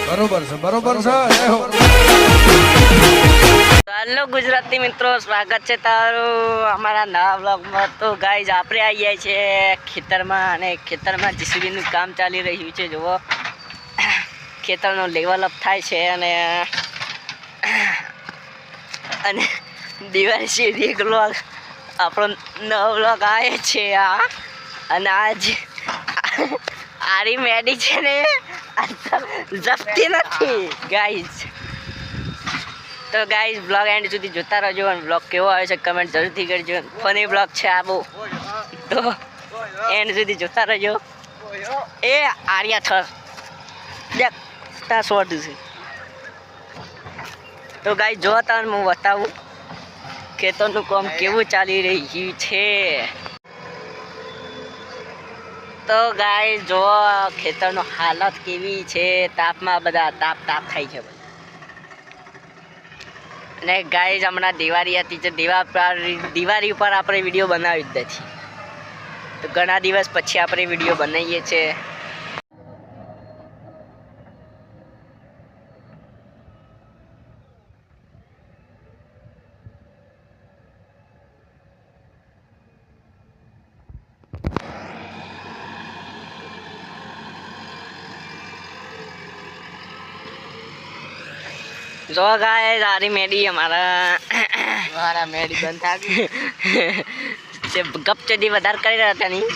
બરોબર છે બરોબર છે જય હો। हेलो गुजराती मित्रों, स्वागत है तारू हमारा नवा व्लॉग में। तो गाइज આપણે આવી ગયા છે ખેતરમાં અને ખેતરમાં જીસીબીનું કામ ચાલી રહ્યું છે। જુઓ ખેતરનો લેવલ અપ થાય છે અને દિવાળી સીધી એક વ્લોગ આપણો નવો વ્લોગ આવે છે આ। અને આજ આરી મેડી છે ને જપતી નથી ગાઈઝ। तो गाइस ब्लॉग एंड सुधी जोता रहो और ब्लॉग केवो आवे छे कमेंट जरूर थी करजो। फनी ब्लॉग छे आ बो, तो एंड सुधी जोता रहो। ए आर्या थर देख ता शॉर्ट छे। तो गाइस जो ता मैं बताऊं खेतरનું કામ કેવું ચાલી રહ્યું છે। तो गाइस जो ખેતરનો હાલત કેવી છે, તાપમાં બધા તાપ થાય છે। ને ગાઈઝ હમણાં દિવાળી હતી જે દિવાળી ઉપર આપણે વિડીયો બનાવી જ નથી, તો ઘણા દિવસ પછી આપણે વિડીયો બનાવીએ છીએ। जो गाइस आरी मेडी हमारा मेडी बंद था गप चढ़ी વધાર કરી રહ્યા હતા नहीं